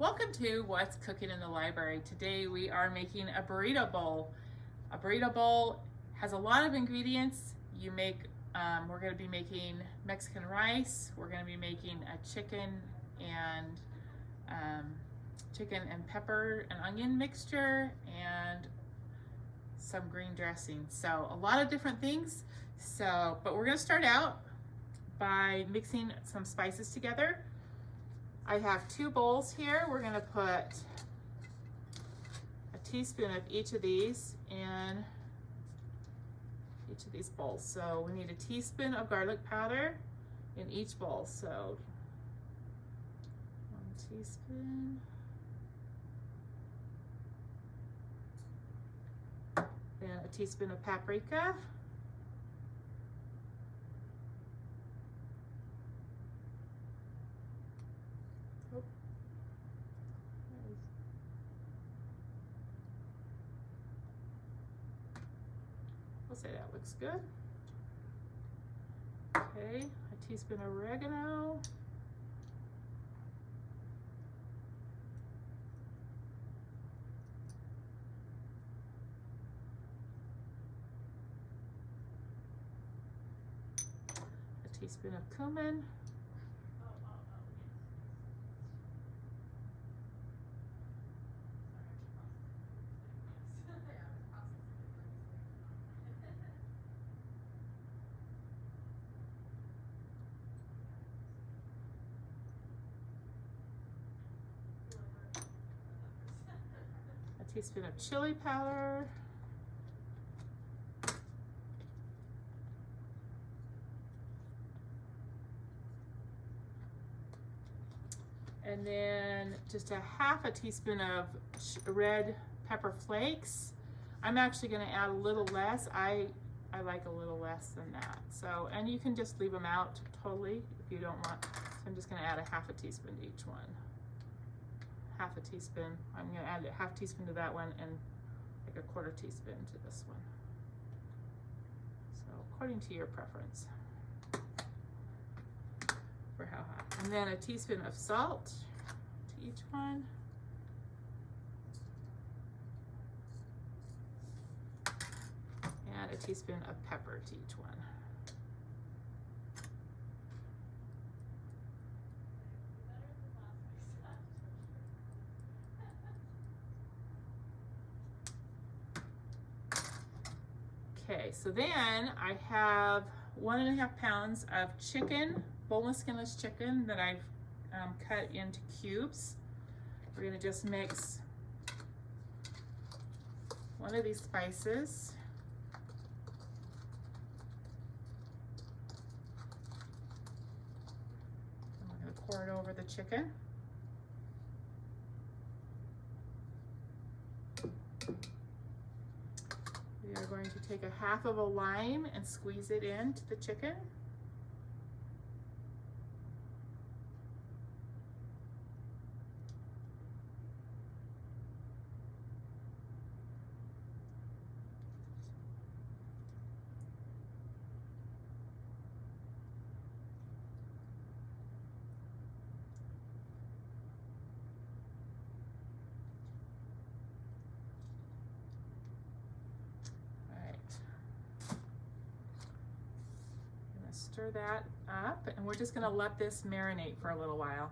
Welcome to What's Cooking in the Library. Today we are making a burrito bowl. A burrito bowl has a lot of ingredients. We're going to be making Mexican rice. We're going to be making a chicken and pepper and onion mixture and some green dressing. So a lot of different things. But we're going to start out by mixing some spices together. I have 2 bowls here. We're going to put a teaspoon of each of these in each of these bowls. So we need a teaspoon of garlic powder in each bowl. So 1 teaspoon. Then a teaspoon of paprika. We'll say that looks good. Okay, a teaspoon of oregano. A teaspoon of cumin. A teaspoon of chili powder. And then just a half a teaspoon of red pepper flakes. I'm actually going to add a little less. I like a little less than that. So, and you can just leave them out totally if you don't want. So I'm just going to add a half a teaspoon to each one. Half a teaspoon. I'm going to add a half teaspoon to that one and like a 1/4 teaspoon to this one. So according to your preference for how hot. And then a teaspoon of salt to each one. And a teaspoon of pepper to each one. Okay, so then I have 1.5 pounds of chicken, boneless, skinless chicken that I've cut into cubes. We're going to just mix one of these spices. And we're going to pour it over the chicken. We are going to take a half of a lime and squeeze it into the chicken. Stir that up, and we're just going to let this marinate for a little while.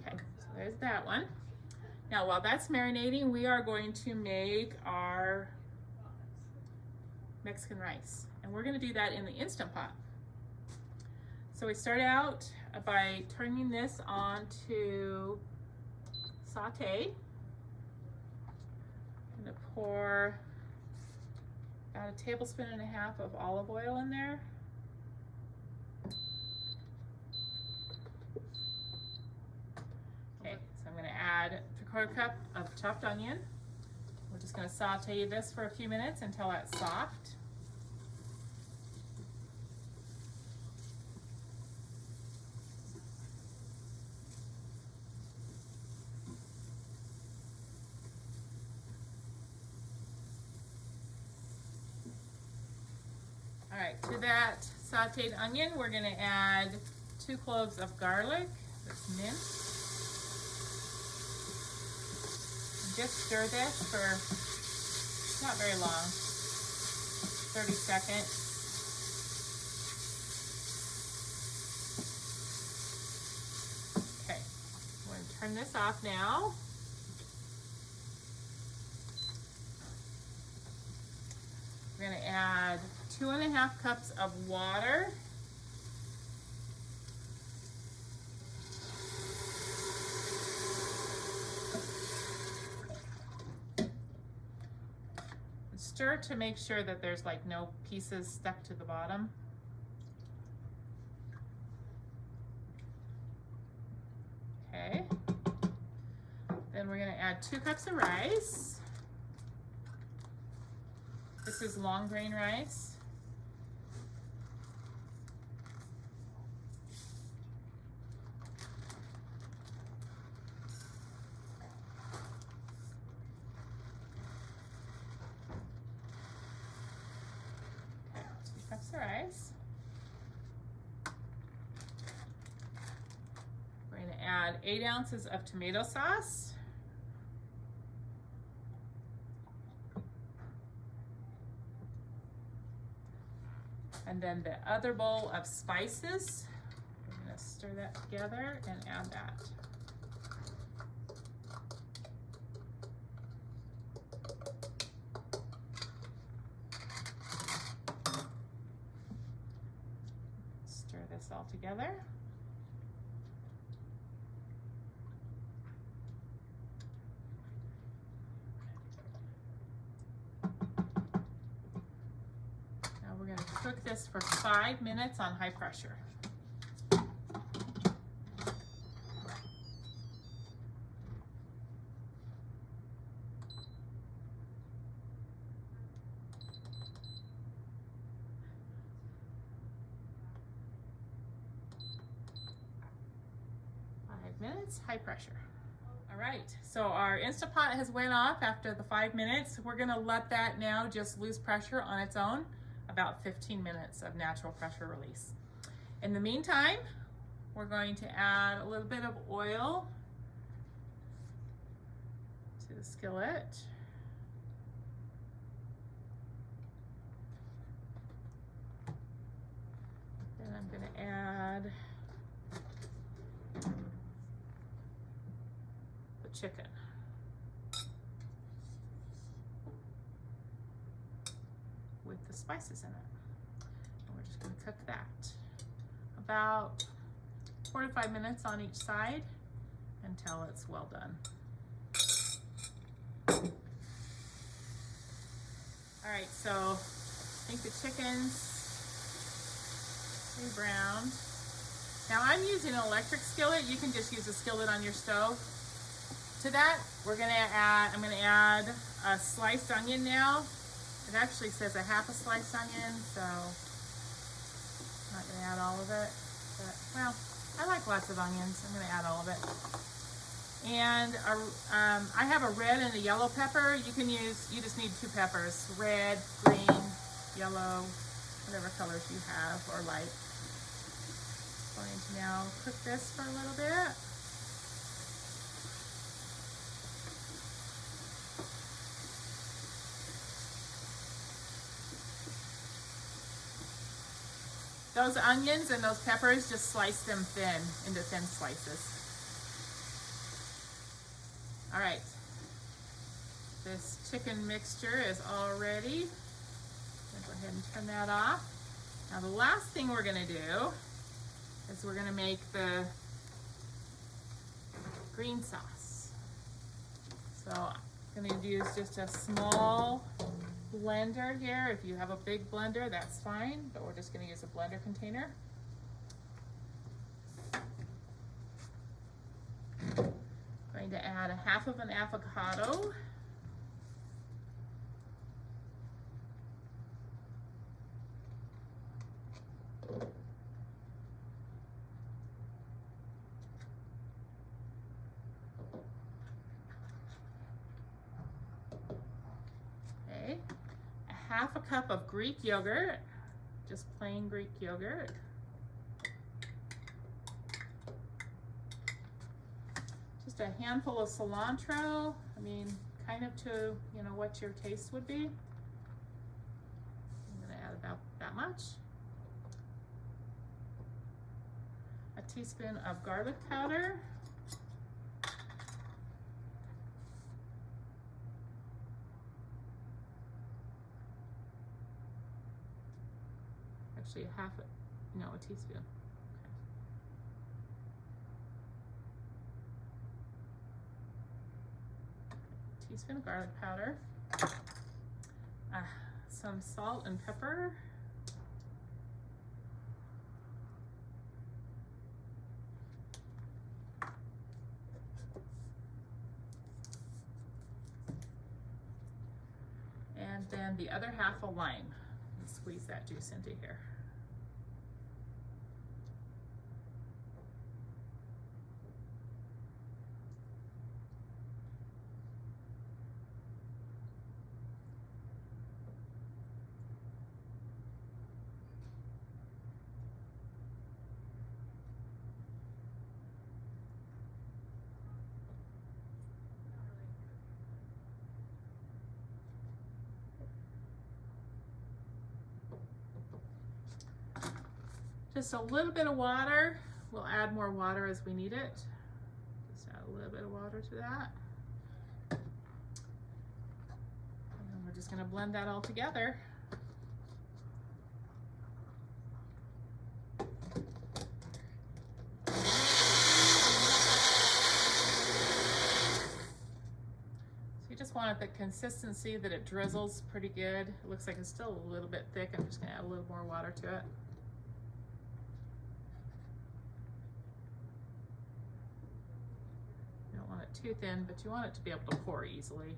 Okay, so there's that one. Now while that's marinating, we are going to make our Mexican rice. And we're going to do that in the Instant Pot. So we start out by turning this on to saute. I'm going to pour about 1.5 tablespoons of olive oil in there. Okay, so I'm going to add 3/4 cup of chopped onion. We're just going to saute this for a few minutes until it's soft. All right, to that sauteed onion, we're gonna add 2 cloves of garlic that's minced. And just stir this for not very long, 30 seconds. Okay, we're gonna turn this off now. We're gonna add 2.5 cups of water. Stir to make sure that there's like no pieces stuck to the bottom. Okay. Then we're gonna add 2 cups of rice. This is long grain rice. Okay, 2 cups of rice. We're going to add 8 ounces of tomato sauce. And then the other bowl of spices, we're gonna stir that together and add that. Stir this all together. Cook this for 5 minutes on high pressure. High pressure. All right, so our Instant Pot has went off after the 5 minutes. We're gonna let that now just lose pressure on its own. About 15 minutes of natural pressure release. In the meantime, we're going to add a little bit of oil to the skillet. Then I'm going to add the chicken. With the spices in it. And we're just going to cook that about 4 to 5 minutes on each side until it's well done. All right, so I think the chicken's pretty browned. Now I'm using an electric skillet. You can just use a skillet on your stove. To that, I'm gonna add a sliced onion now. It actually says a half a sliced onion, so I'm not gonna add all of it, but well, I like lots of onions. I'm gonna add all of it. And I have a red and a yellow pepper. You just need 2 peppers, red, green, yellow, whatever colors you have or like. Going to now cook this for a little bit. Those onions and those peppers, just slice them thin, into thin slices. All right, this chicken mixture is all ready. I'm gonna go ahead and turn that off. Now the last thing we're gonna do is we're gonna make the green sauce. So I'm gonna use just a small blender here. If you have a big blender, that's fine, but we're just going to use a blender container. Going to add a half of an avocado. Okay. Half a cup of Greek yogurt, just plain Greek yogurt. Just a handful of cilantro. I mean, kind of to, you know, what your taste would be. I'm gonna add about that much. A teaspoon of garlic powder. Actually a teaspoon. Okay. Teaspoon of garlic powder. Some salt and pepper. And then the other half a lime. Squeeze that juice into here. Just a little bit of water. We'll add more water as we need it. Just add a little bit of water to that. And then we're just gonna blend that all together. So you just want the consistency that it drizzles pretty good. It looks like it's still a little bit thick. I'm just gonna add a little more water to it. Too thin, but you want it to be able to pour easily.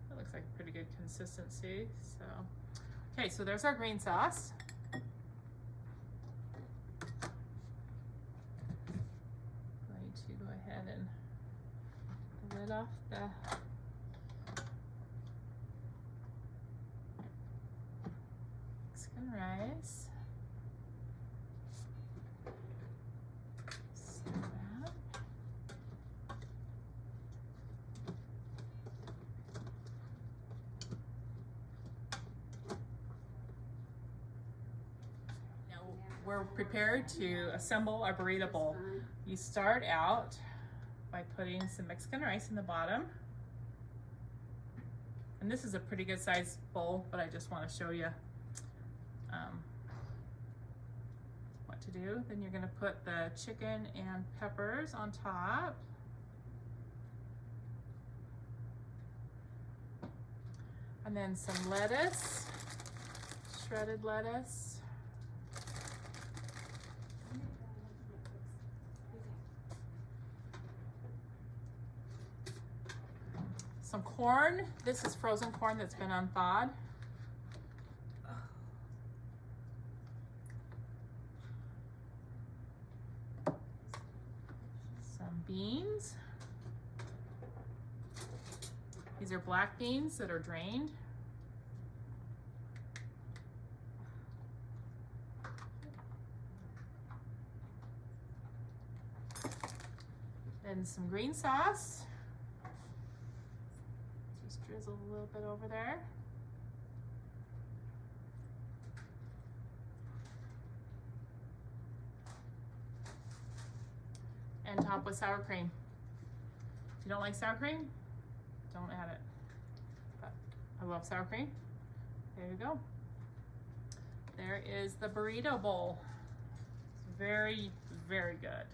That looks like a pretty good consistency. So, okay, so there's our green sauce. Off the Mexican rice. Stir that. Now we're prepared to assemble our burrito bowl. You start out by putting some Mexican rice in the bottom. And this is a pretty good sized bowl, but I just want to show you what to do. Then you're gonna put the chicken and peppers on top. And then some lettuce, shredded lettuce. Some corn. This is frozen corn that's been unthawed. Some beans. These are black beans that are drained. Then some green sauce. Drizzle a little bit over there. And top with sour cream. If you don't like sour cream, don't add it. But I love sour cream. There you go. There is the burrito bowl. It's very, very good.